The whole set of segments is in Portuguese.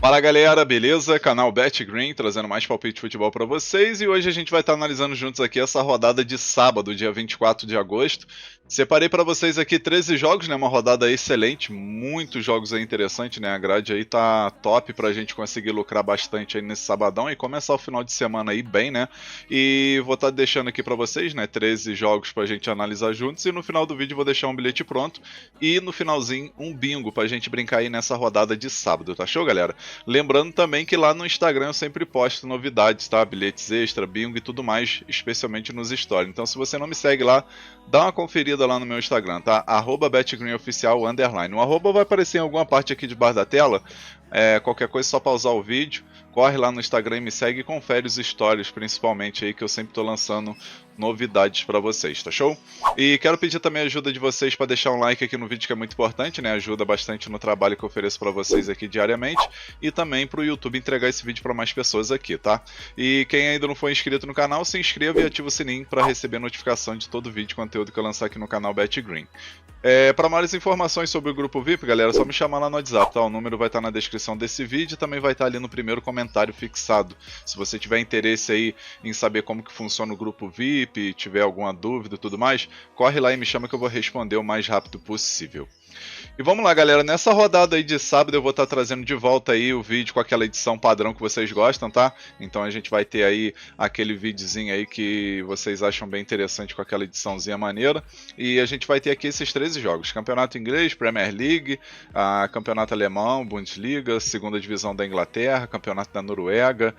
Fala galera, beleza? Canal BetGreen trazendo mais palpite de futebol para vocês e hoje a gente vai estar analisando juntos aqui essa rodada de sábado, dia 24 de agosto. Separei para vocês aqui 13 jogos, né? Uma rodada excelente, muitos jogos aí interessantes, né? A grade aí tá top pra gente conseguir lucrar bastante aí nesse sabadão e começar o final de semana aí bem, né? E vou estar deixando aqui para vocês, né? 13 jogos pra gente analisar juntos e no final do vídeo vou deixar um bilhete pronto e no finalzinho um bingo pra gente brincar aí nessa rodada de sábado, tá show, galera? Lembrando também que lá no Instagram eu sempre posto novidades, tá? Bilhetes extra, bingo e tudo mais, especialmente nos stories. Então se você não me segue lá, dá uma conferida lá no meu Instagram, tá? @betgreenoficial_. O arroba vai aparecer em alguma parte aqui debaixo da tela. Qualquer coisa é só pausar o vídeo, corre lá no Instagram e me segue e confere os stories, principalmente aí que eu sempre tô lançando novidades para vocês, tá show? E quero pedir também a ajuda de vocês para deixar um like aqui no vídeo, que é muito importante, né? Ajuda bastante no trabalho que eu ofereço para vocês aqui diariamente e também para o YouTube entregar esse vídeo para mais pessoas aqui, tá? E quem ainda não for inscrito no canal, se inscreva e ativa o sininho para receber notificação de todo vídeo e conteúdo que eu lançar aqui no canal BetGreen. Para maiores informações sobre o grupo VIP, galera, é só me chamar lá no WhatsApp, tá? O número vai estar na descrição desse vídeo e também vai estar ali no primeiro comentário fixado. Se você tiver interesse aí em saber como que funciona o grupo VIP, tiver alguma dúvida e tudo mais, corre lá e me chama que eu vou responder o mais rápido possível. E vamos lá, galera, nessa rodada aí de sábado eu vou estar trazendo de volta aí o vídeo com aquela edição padrão que vocês gostam, tá? Então a gente vai ter aí aquele videozinho aí que vocês acham bem interessante com aquela ediçãozinha maneira. E a gente vai ter aqui esses 13 jogos: Campeonato Inglês, Premier League, Campeonato Alemão, Bundesliga, Segunda Divisão da Inglaterra, Campeonato da Noruega,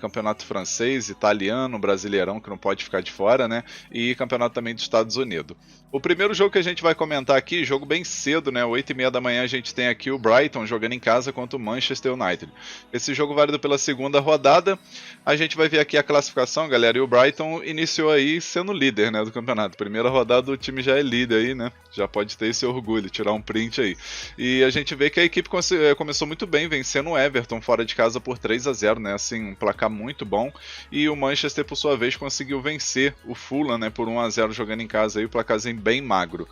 Campeonato Francês, Italiano, Brasileirão, que não pode ficar de fora, né? E Campeonato também dos Estados Unidos. O primeiro jogo que a gente vai comentar aqui, jogo bem cedo, né? 8h30 da manhã a gente tem aqui o Brighton jogando em casa contra o Manchester United. Esse jogo válido pela segunda rodada. A gente vai ver aqui a classificação, galera, e o Brighton iniciou aí sendo líder, né, do campeonato. Primeira rodada o time já é líder aí, né? Já pode ter esse orgulho, tirar um print aí. E a gente vê que a equipe começou muito bem, vencendo o Everton fora de casa por 3-0, né? Assim, um placar muito bom. E o Manchester, por sua vez, conseguiu vencer o Fulham, né, por 1-0 jogando em casa aí, o placarzinho bem magro.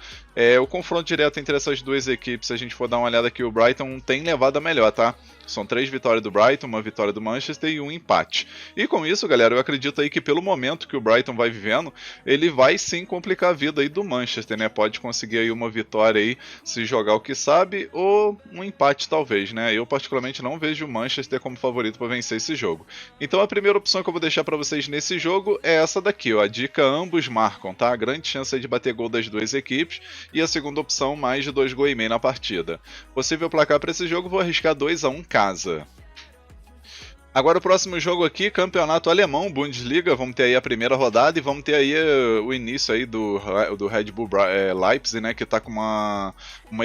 O confronto direto entre essas duas equipes, se a gente for dar uma olhada aqui, o Brighton tem levado a melhor, tá? São 3 vitórias do Brighton, 1 vitória do Manchester e 1 empate. E com isso, galera, eu acredito aí que pelo momento que o Brighton vai vivendo, ele vai sim complicar a vida aí do Manchester, né? Pode conseguir aí uma vitória aí, se jogar o que sabe, ou um empate talvez, né? Eu particularmente não vejo o Manchester como favorito para vencer esse jogo. Então a primeira opção que eu vou deixar para vocês nesse jogo é essa daqui, ó. A dica: ambos marcam, tá? Grande chance aí de bater gol das duas equipes. E a segunda opção, mais de 2,5 gols na partida. Possível placar para esse jogo, vou arriscar 2-1 casa. Agora o próximo jogo aqui, Campeonato Alemão, Bundesliga, vamos ter aí a primeira rodada e vamos ter aí o início aí do Red Bull Leipzig, né, que tá com uma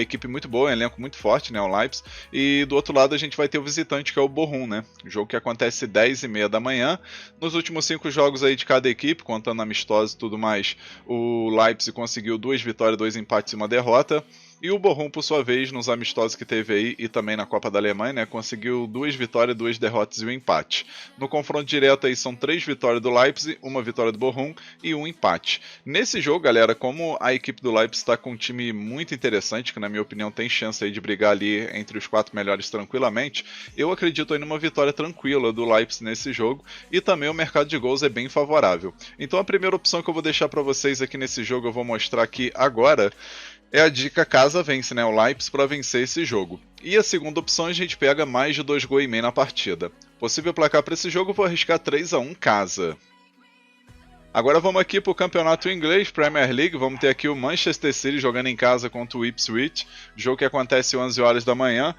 equipe muito boa, um elenco muito forte, né, o Leipzig, e do outro lado a gente vai ter o visitante, que é o Bochum, né, jogo que acontece 10h30 da manhã. Nos últimos 5 jogos aí de cada equipe, contando amistosos e tudo mais, o Leipzig conseguiu 2 vitórias, 2 empates e 1 derrota. E o Bochum, por sua vez, nos amistosos que teve aí e também na Copa da Alemanha, né, conseguiu 2 vitórias, 2 derrotas e 1 empate. No confronto direto aí são 3 vitórias do Leipzig, 1 vitória do Bochum e 1 empate. Nesse jogo, galera, como a equipe do Leipzig está com um time muito interessante, que na minha opinião tem chance aí de brigar ali entre os 4 melhores tranquilamente, eu acredito aí numa vitória tranquila do Leipzig nesse jogo e também o mercado de gols é bem favorável. Então a primeira opção que eu vou deixar para vocês aqui nesse jogo, eu vou mostrar aqui agora, é a dica casa vence, né? O Leipzig para vencer esse jogo. E a segunda opção, a gente pega mais de 2,5 gols na partida. Possível placar para esse jogo, eu vou arriscar 3-1 casa. Agora vamos aqui para o campeonato inglês, Premier League. Vamos ter aqui o Manchester City jogando em casa contra o Ipswich. Jogo que acontece 11 horas da manhã.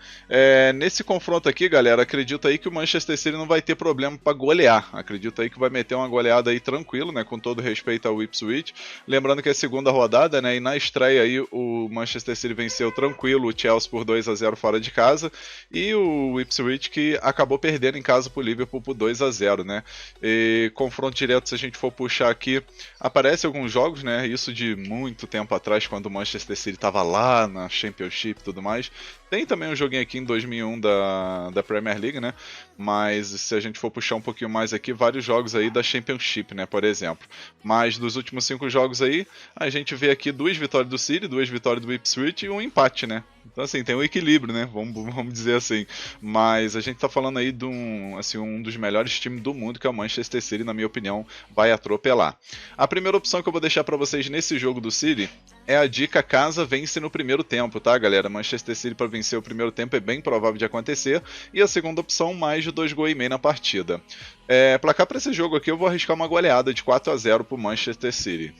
Nesse confronto aqui, galera, acredito aí que o Manchester City não vai ter problema para golear. Acredito aí que vai meter uma goleada aí tranquilo, né? Com todo respeito ao Ipswich. Lembrando que é a segunda rodada, né? E na estreia aí o Manchester City venceu tranquilo o Chelsea por 2-0 fora de casa. E o Ipswich que acabou perdendo em casa para o Liverpool por 2-0, né? E confronto direto, se a gente for puxar puxar aqui, aparece alguns jogos, né? Isso de muito tempo atrás, quando o Manchester City estava lá na Championship e tudo mais. Tem também um joguinho aqui em 2001 da Premier League, né? Mas se a gente for puxar um pouquinho mais aqui, vários jogos aí da Championship, né? Por exemplo. Mas dos últimos 5 jogos aí, a gente vê aqui 2 vitórias do City, 2 vitórias do Ipswich e um empate, né? Então assim, tem um equilíbrio, né? Vamos dizer assim. Mas a gente tá falando aí de um dos melhores times do mundo, que é o Manchester City, na minha opinião, vai atropelar. A primeira opção que eu vou deixar para vocês nesse jogo do City é a dica casa vence no primeiro tempo, tá, galera? Manchester City para vencer o primeiro tempo é bem provável de acontecer. E a segunda opção, mais de 2 gols e meio na partida. Placar para esse jogo aqui, eu vou arriscar uma goleada de 4-0 pro Manchester City.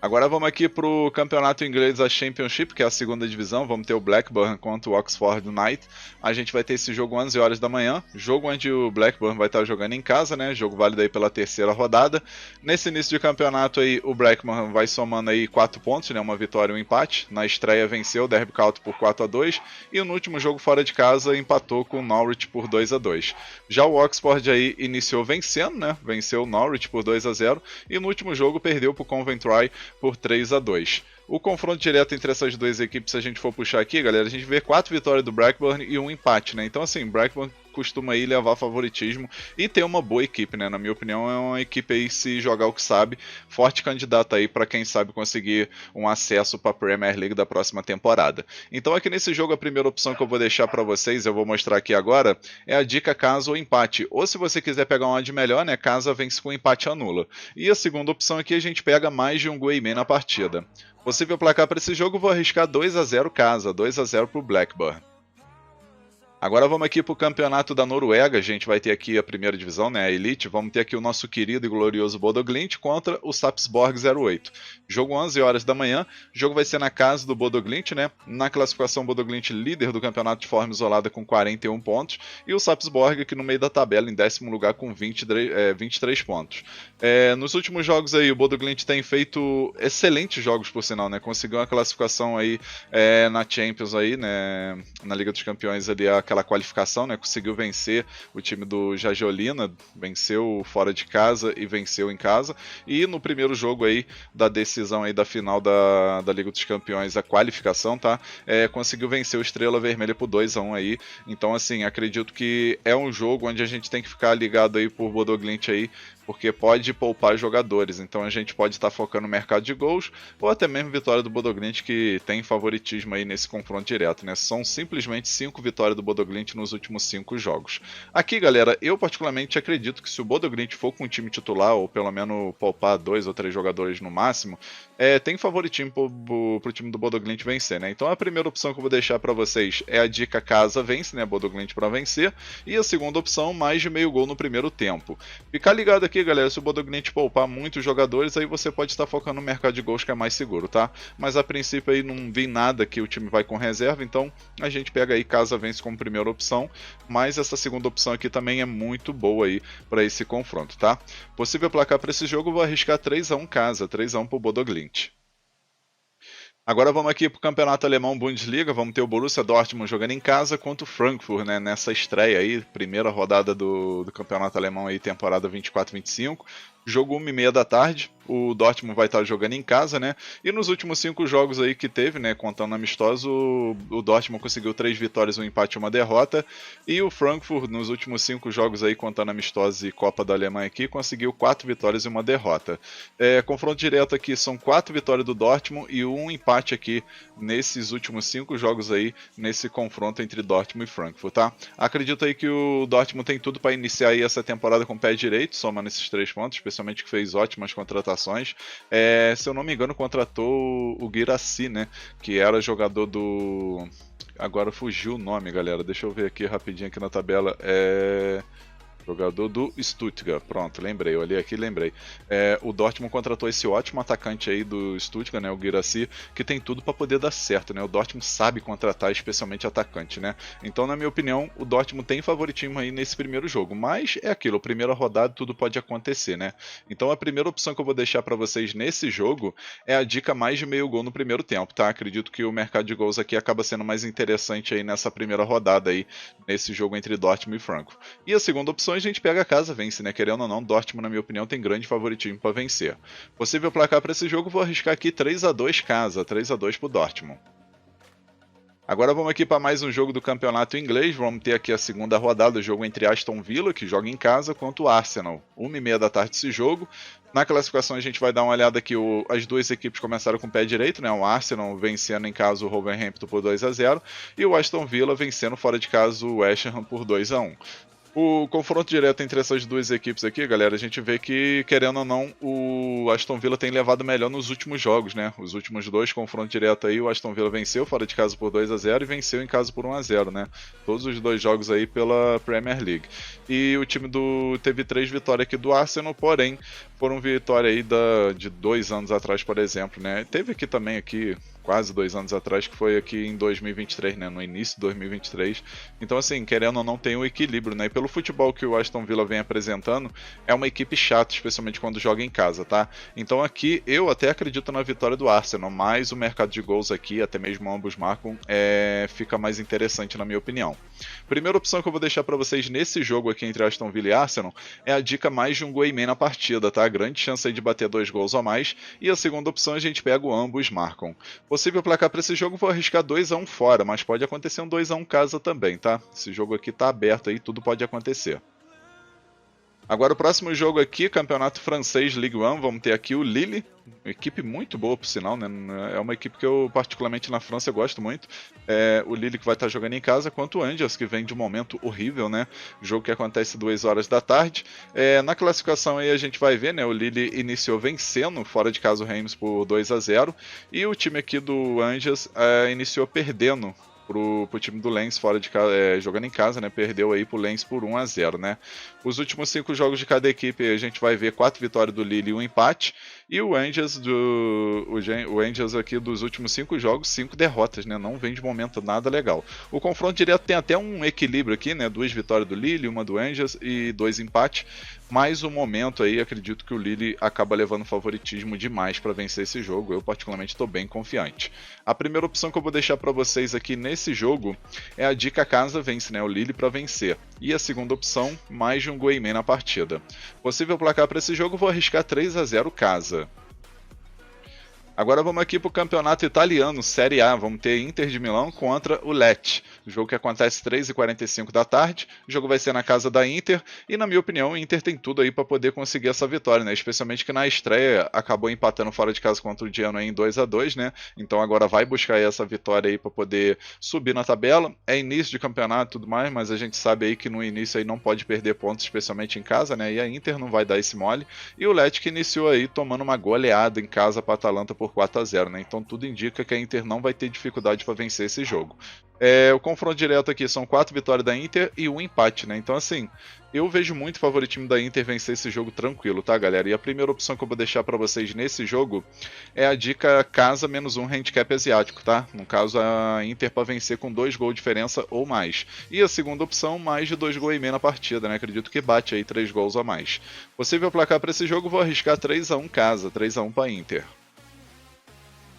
Agora vamos aqui para o campeonato inglês, a Championship, que é a segunda divisão. Vamos ter o Blackburn contra o Oxford United. A gente vai ter esse jogo 11 horas da manhã. Jogo onde o Blackburn vai estar jogando em casa, né? Jogo válido aí pela terceira rodada. Nesse início de campeonato aí, o Blackburn vai somando aí 4 pontos, né? Uma vitória e um empate. Na estreia venceu o Derby County por 4-2. E no último jogo fora de casa empatou com o Norwich por 2-2. Já o Oxford aí iniciou vencendo, né? Venceu o Norwich por 2-0. E no último jogo perdeu para o Coventry por 3-2. O confronto direto entre essas duas equipes, se a gente for puxar aqui, galera, a gente vê 4 vitórias do Blackburn e um empate, né? Então, assim, Blackburn costuma aí levar favoritismo e ter uma boa equipe, né? Na minha opinião, é uma equipe aí, se jogar o que sabe, forte candidata aí para quem sabe conseguir um acesso para a Premier League da próxima temporada. Então, aqui nesse jogo, a primeira opção que eu vou deixar para vocês, eu vou mostrar aqui agora, é a dica casa ou empate. Ou se você quiser pegar um odd melhor, né? Casa vence com empate anula. E a segunda opção aqui, a gente pega mais de um gol e meio na partida. Possível placar para esse jogo, vou arriscar 2-0 casa, 2-0 para o Blackburn. Agora vamos aqui para o campeonato da Noruega, a gente vai ter aqui a primeira divisão, né, a Elite, vamos ter aqui o nosso querido e glorioso Bodo Glimt contra o Sarpsborg 08. Jogo 11 horas da manhã, o jogo vai ser na casa do Bodo Glimt, né, na classificação Bodo Glimt líder do campeonato de forma isolada com 41 pontos, e o Sarpsborg aqui no meio da tabela em 10º lugar com 23 pontos. Nos últimos jogos aí, o Bodo Glimt tem feito excelentes jogos, por sinal, né, conseguiu uma classificação aí na Champions aí, né, na Liga dos Campeões ali, aquela qualificação, né? Conseguiu vencer o time do Jajolina, venceu fora de casa e venceu em casa. E no primeiro jogo aí da decisão aí da final da Liga dos Campeões, a qualificação, tá? Conseguiu vencer o Estrela Vermelha por 2-1 aí. Então, assim, acredito que é um jogo onde a gente tem que ficar ligado aí por Bodo Glimt aí, porque pode poupar jogadores, então a gente pode estar focando no mercado de gols, ou até mesmo vitória do Bodo Glimt, que tem favoritismo aí nesse confronto direto, né? São simplesmente 5 vitórias do Bodo Glimt nos últimos 5 jogos. Aqui, galera, eu particularmente acredito que se o Bodo Glimt for com um time titular, ou pelo menos poupar 2 ou 3 jogadores no máximo, tem favoritismo pro time do Bodo Glimt vencer, né? Então a primeira opção que eu vou deixar para vocês é a dica casa vence, né? Bodo Glimt para vencer, e a segunda opção, mais de meio gol no primeiro tempo. Ficar ligado aqui, galera, se o Bodo Glimt poupar muitos jogadores, aí você pode estar focando no mercado de gols, que é mais seguro, tá? Mas a princípio aí não vi nada que o time vai com reserva, então a gente pega aí casa vence como primeira opção, mas essa segunda opção aqui também é muito boa aí para esse confronto, tá? Possível placar para esse jogo, vou arriscar 3-1 casa, 3-1 pro Bodo Glimt. Agora vamos aqui para o campeonato alemão Bundesliga, vamos ter o Borussia Dortmund jogando em casa contra o Frankfurt, né, nessa estreia aí, primeira rodada do campeonato alemão aí, temporada 24-25. Jogo 1h30 da tarde, o Dortmund vai estar jogando em casa, né? E nos últimos 5 jogos aí que teve, né, contando amistoso, o Dortmund conseguiu 3 vitórias, um empate e uma derrota. E o Frankfurt, nos últimos 5 jogos aí, contando amistosos e Copa da Alemanha aqui, conseguiu 4 vitórias e uma derrota. Confronto direto aqui, são 4 vitórias do Dortmund e um empate aqui nesses últimos 5 jogos aí, nesse confronto entre Dortmund e Frankfurt, tá? Acredito aí que o Dortmund tem tudo para iniciar aí essa temporada com o pé direito, somando esses 3 pontos, especialmente que fez ótimas contratações. Se eu não me engano, contratou o Guirassy, né? Que era jogador do... Agora fugiu o nome, galera. Deixa eu ver aqui rapidinho aqui na tabela. Jogador do Stuttgart, pronto, lembrei, eu olhei aqui e lembrei. O Dortmund contratou esse ótimo atacante aí do Stuttgart, né, o Guirassy, que tem tudo para poder dar certo, né? O Dortmund sabe contratar, especialmente atacante, né? Então, na minha opinião, o Dortmund tem favoritismo aí nesse primeiro jogo, mas é aquilo, primeira rodada tudo pode acontecer, né? Então, a primeira opção que eu vou deixar para vocês nesse jogo é a dica mais de meio gol no primeiro tempo, tá? Acredito que o mercado de gols aqui acaba sendo mais interessante aí nessa primeira rodada aí, nesse jogo entre Dortmund e Frankfurt. E a segunda opção opção a gente pega a casa, vence, né? Querendo ou não, Dortmund, na minha opinião, tem grande favoritismo para vencer. Possível placar para esse jogo, vou arriscar aqui 3-2 casa, 3-2 pro Dortmund. Agora vamos aqui para mais um jogo do campeonato inglês. Vamos ter aqui a segunda rodada, o jogo entre Aston Villa, que joga em casa, contra o Arsenal. 1h30 da tarde esse jogo. Na classificação a gente vai dar uma olhada aqui, as duas equipes começaram com o pé direito, né? O Arsenal vencendo em casa o Wolverhampton por 2-0 e o Aston Villa vencendo fora de casa o West Ham por 2-1. O confronto direto entre essas duas equipes aqui, galera, a gente vê que, querendo ou não, o Aston Villa tem levado melhor nos últimos jogos, né? Os últimos dois confrontos direto aí, o Aston Villa venceu fora de casa por 2-0 e venceu em casa por 1-0, né? Todos os dois jogos aí pela Premier League. E o time teve 3 vitórias aqui do Arsenal, porém, foram vitória aí de 2 anos atrás, por exemplo, né? Teve aqui também, quase 2 anos atrás, que foi aqui em 2023, né? No início de 2023. Então, assim, querendo ou não, tem um equilíbrio, né? E pelo futebol que o Aston Villa vem apresentando, é uma equipe chata, especialmente quando joga em casa, tá? Então aqui, eu até acredito na vitória do Arsenal, mas o mercado de gols aqui, até mesmo ambos marcam, fica mais interessante na minha opinião. Primeira opção que eu vou deixar para vocês nesse jogo aqui entre Aston Villa e Arsenal é a dica mais de um gol e meio na partida, tá? Grande chance aí de bater 2 gols a mais. E a segunda opção a gente pega o ambos marcam. Possível placar para esse jogo, vou arriscar 2-1 fora, mas pode acontecer um 2-1 casa também, tá? Esse jogo aqui tá aberto aí, tudo pode acontecer. Agora o próximo jogo aqui, Campeonato Francês Ligue 1, vamos ter aqui o Lille, uma equipe muito boa por sinal, né? É uma equipe que eu particularmente na França gosto muito. O Lille que vai estar jogando em casa, quanto o Angers, que vem de um momento horrível, né? Jogo que acontece 2 horas da tarde. Na classificação aí a gente vai ver, né? O Lille iniciou vencendo fora de casa o Reims por 2-0 e o time aqui do Angers iniciou perdendo pro time do Lens fora de casa, jogando em casa, né? Perdeu aí pro Lens por 1-0, né? Os últimos 5 jogos de cada equipe a gente vai ver 4 vitórias do Lille e 1 empate. E o Angers aqui dos últimos 5 jogos, 5 derrotas, né? Não vem de momento nada legal. O confronto direto tem até um equilíbrio aqui, né? 2 vitórias do Lille, 1 do Angers e 2 empates. Mas o momento aí, acredito que o Lille acaba levando favoritismo demais para vencer esse jogo. Eu particularmente estou bem confiante. A primeira opção que eu vou deixar para vocês aqui nesse jogo é a dica casa vence, né? O Lille para vencer. E a segunda opção, mais de um gol e meio na partida. Possível placar para esse jogo, vou arriscar 3-0 casa. Agora vamos aqui para o campeonato italiano, Série A. Vamos ter Inter de Milão contra o Lecce. O jogo que acontece 3h45 da tarde. O jogo vai ser na casa da Inter. E na minha opinião, o Inter tem tudo aí para poder conseguir essa vitória, né? Especialmente que na estreia acabou empatando fora de casa contra o Genoa em 2-2, né? Então agora vai buscar aí essa vitória aí para poder subir na tabela. É início de campeonato e tudo mais, mas a gente sabe aí que no início aí não pode perder pontos, especialmente em casa, né? E a Inter não vai dar esse mole. E o Lecce que iniciou aí tomando uma goleada em casa para a Atalanta por 4-0, né? Então tudo indica que a Inter não vai ter dificuldade para vencer esse jogo. O confronto direto aqui são 4 vitórias da Inter e 1 empate, né? Então assim, eu vejo muito favoritismo da Inter vencer esse jogo tranquilo, tá, galera? E a primeira opção que eu vou deixar para vocês nesse jogo é a dica casa menos 1 handicap asiático, tá? No caso, a Inter para vencer com 2 gols de diferença ou mais. E a segunda opção, mais de 2 gols e meio na partida, né? Acredito que bate aí 3 gols a mais. Possível placar para esse jogo, vou arriscar 3-1 casa, 3-1 para Inter.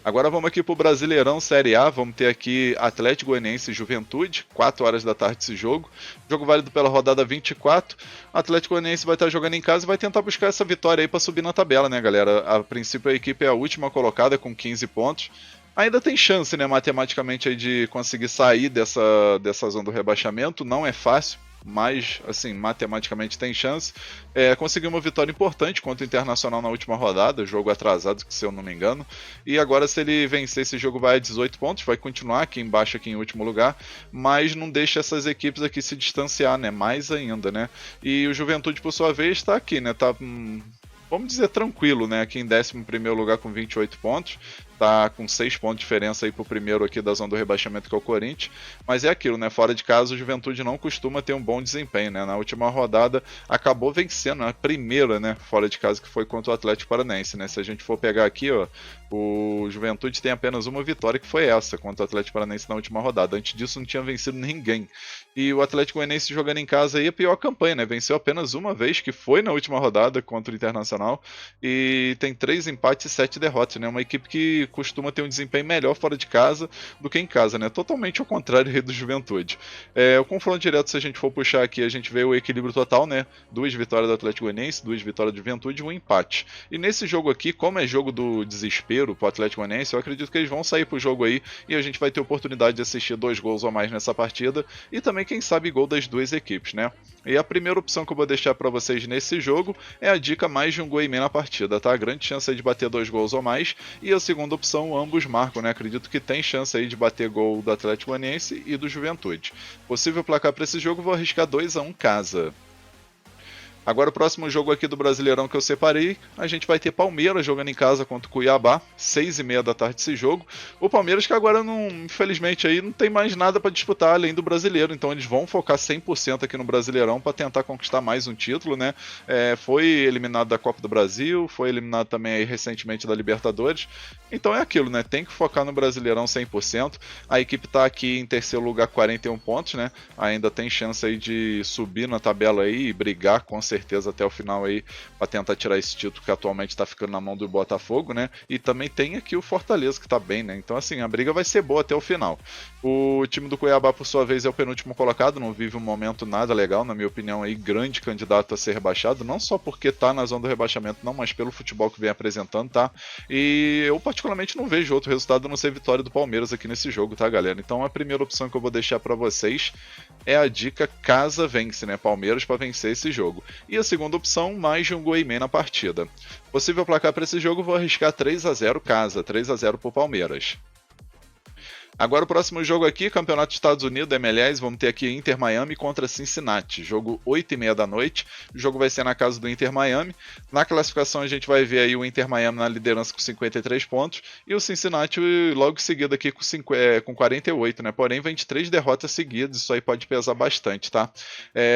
Agora vamos aqui para o Brasileirão Série A, vamos ter aqui Atlético Goianiense e Juventude, 4 horas da tarde esse jogo. Jogo válido pela rodada 24. O Atlético Goianiense vai estar jogando em casa e vai tentar buscar essa vitória aí para subir na tabela, né, galera? A princípio a equipe é a última colocada com 15 pontos. Ainda tem chance, né, matematicamente aí de conseguir sair dessa zona do rebaixamento, não é fácil. Mas, assim, matematicamente tem chance. Conseguiu uma vitória importante contra o Internacional na última rodada, jogo atrasado, se eu não me engano. E agora, se ele vencer esse jogo, vai a 18 pontos, vai continuar aqui embaixo, aqui em último lugar, mas não deixa essas equipes aqui se distanciar, né? Mais ainda, né? E o Juventude, por sua vez, está aqui, né? Tá, vamos dizer, tranquilo, né? Aqui em 11º lugar com 28 pontos. Tá com 6 pontos de diferença aí pro primeiro aqui da zona do rebaixamento, que é o Corinthians. Mas é aquilo, né? Fora de casa, o Juventude não costuma ter um bom desempenho, né? Na última rodada acabou vencendo a primeira, né? Fora de casa, que foi contra o Atlético Paranaense, né? Se a gente for pegar aqui, ó, o Juventude tem apenas uma vitória, que foi essa, contra o Atlético Paranaense na última rodada. Antes disso não tinha vencido ninguém. E o Atlético Goianiense jogando em casa aí, a pior campanha, né? Venceu apenas uma vez, que foi na última rodada contra o Internacional. E tem 3 empates e 7 derrotas, né? Uma equipe que que costuma ter um desempenho melhor fora de casa do que em casa, né? Totalmente ao contrário aí do Juventude. O confronto direto, se a gente for puxar aqui, a gente vê o equilíbrio total, né? 2 vitórias do Atlético Goianiense, 2 vitórias do Juventude e um empate. E nesse jogo aqui, como é jogo do desespero pro Atlético Goianiense, eu acredito que eles vão sair pro jogo aí e a gente vai ter oportunidade de assistir 2 gols ou mais nessa partida e também, quem sabe, gol das duas equipes, né? E a primeira opção que eu vou deixar para vocês nesse jogo é a dica mais de um gol e meio na partida, tá? Grande chance aí de bater 2 gols ou mais. E a segunda opção, ambos marcam, né? Acredito que tem chance aí de bater gol do Atlético Goianiense e do Juventude. Possível placar para esse jogo, vou arriscar 2-1 casa. Agora o próximo jogo aqui do Brasileirão que eu separei, a gente vai ter Palmeiras jogando em casa contra o Cuiabá, 6h30 da tarde esse jogo. O Palmeiras que agora, não, infelizmente, aí não tem mais nada para disputar além do Brasileiro, então eles vão focar 100% aqui no Brasileirão para tentar conquistar mais um título, né? Foi eliminado da Copa do Brasil, foi eliminado também aí recentemente da Libertadores, então é aquilo, né? Tem que focar no Brasileirão 100%. A equipe está aqui em terceiro lugar, 41 pontos, né? Ainda tem chance aí de subir na tabela aí e brigar com certeza até o final aí para tentar tirar esse título que atualmente está ficando na mão do Botafogo, né? E também tem aqui o Fortaleza que está bem, né? Então assim, a briga vai ser boa até o final. O time do Cuiabá, por sua vez, é o penúltimo colocado, não vive um momento nada legal, na minha opinião, aí grande candidato a ser rebaixado, não só porque está na zona do rebaixamento, não, mas pelo futebol que vem apresentando, tá? E eu particularmente não vejo outro resultado a não ser vitória do Palmeiras aqui nesse jogo, tá, galera? Então a primeira opção que eu vou deixar para vocês é a dica casa vence, né? Palmeiras para vencer esse jogo. E a segunda opção, mais de um gol e meio na partida. Possível placar para esse jogo, vou arriscar 3-0 casa, 3-0 para o Palmeiras. Agora o próximo jogo aqui, Campeonato dos Estados Unidos, MLS, vamos ter aqui Inter Miami contra Cincinnati, jogo 8h30 da noite, o jogo vai ser na casa do Inter Miami. Na classificação a gente vai ver aí o Inter Miami na liderança com 53 pontos e o Cincinnati logo em seguida aqui com 48, né? Porém vem de 3 derrotas seguidas, isso aí pode pesar bastante, tá?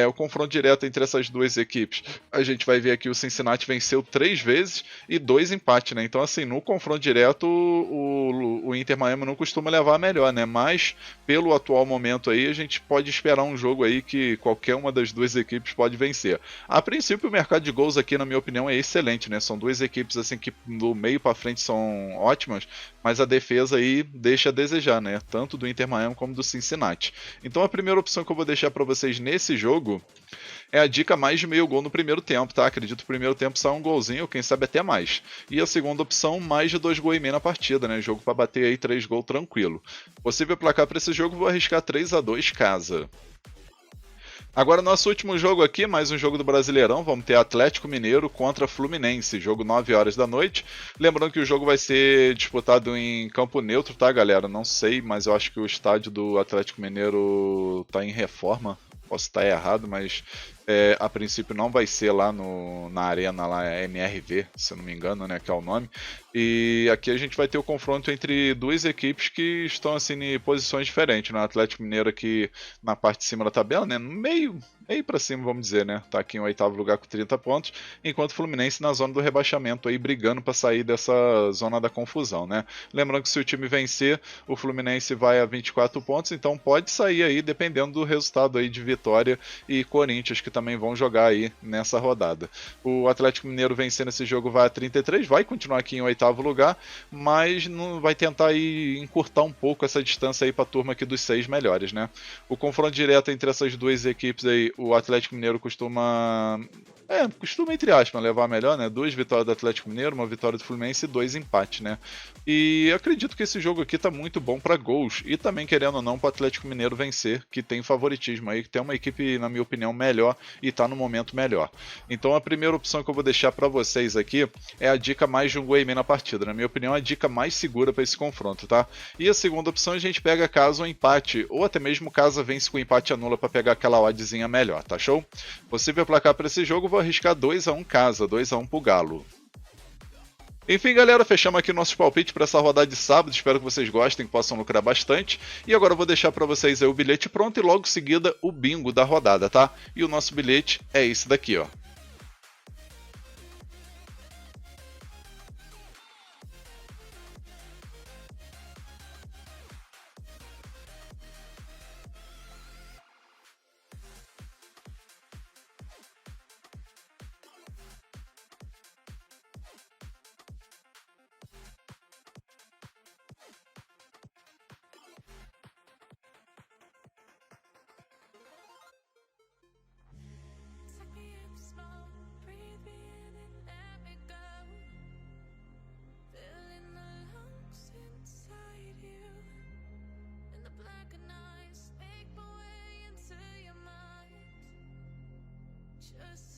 O confronto direto entre essas duas equipes, a gente vai ver aqui o Cincinnati venceu 3 vezes e 2 empates, né? Então assim, no confronto direto o Inter Miami não costuma levar a melhor, né? Mas pelo atual momento aí, a gente pode esperar um jogo aí que qualquer uma das duas equipes pode vencer. A princípio, o mercado de gols aqui, na minha opinião, é excelente, né? São duas equipes assim que do meio para frente são ótimas, mas a defesa aí deixa a desejar, né? Tanto do Inter Miami como do Cincinnati. Então a primeira opção que eu vou deixar para vocês nesse jogo é a dica mais de meio gol no primeiro tempo, tá? Acredito que o primeiro tempo sai um golzinho, quem sabe até mais. E a segunda opção, mais de 2 gols e meio na partida, né? Jogo para bater aí 3 gols tranquilo. Possível placar para esse jogo, vou arriscar 3-2 casa. Agora, nosso último jogo aqui, mais um jogo do Brasileirão, vamos ter Atlético Mineiro contra Fluminense, jogo 9 horas da noite. Lembrando que o jogo vai ser disputado em campo neutro, tá, galera? Não sei, mas eu acho que o estádio do Atlético Mineiro tá em reforma. Posso estar errado, mas a princípio não vai ser lá na arena lá MRV, se eu não me engano, né, que é o nome. E aqui a gente vai ter o confronto entre duas equipes que estão assim em posições diferentes, né? O Atlético Mineiro aqui na parte de cima da tabela, né, no meio para cima, vamos dizer, né? Tá aqui em oitavo lugar com 30 pontos, enquanto o Fluminense na zona do rebaixamento aí brigando para sair dessa zona da confusão, né? Lembrando que se o time vencer, o Fluminense vai a 24 pontos, então pode sair aí dependendo do resultado aí de Vitória e Corinthians, que também vão jogar aí nessa rodada. O Atlético Mineiro vencendo esse jogo vai a 33, vai continuar aqui em oitavo lugar, mas não vai tentar aí encurtar um pouco essa distância aí para a turma aqui dos 6 melhores, né? O confronto direto entre essas duas equipes aí, o Atlético Mineiro costuma entre aspas, levar melhor, né? 2 vitórias do Atlético Mineiro, 1 vitória do Fluminense e 2 empates, né? E acredito que esse jogo aqui tá muito bom para gols e também, querendo ou não, para o Atlético Mineiro vencer, que tem favoritismo aí, que tem uma equipe, na minha opinião, melhor e tá no momento melhor. Então a primeira opção que eu vou deixar para vocês aqui é a dica mais de um gol e meio na partida. Na minha opinião, a dica mais segura para esse confronto, tá? E a segunda opção a gente pega caso um empate, ou até mesmo caso vence com empate anula para pegar aquela oddzinha melhor, tá show? Possível placar para esse jogo, vou arriscar 2-1 casa, 2-1 pro Galo. Enfim, galera, fechamos aqui nossos palpites para essa rodada de sábado. Espero que vocês gostem, que possam lucrar bastante. E agora eu vou deixar para vocês aí o bilhete pronto e logo em seguida o bingo da rodada, tá? E o nosso bilhete é esse daqui, ó. Just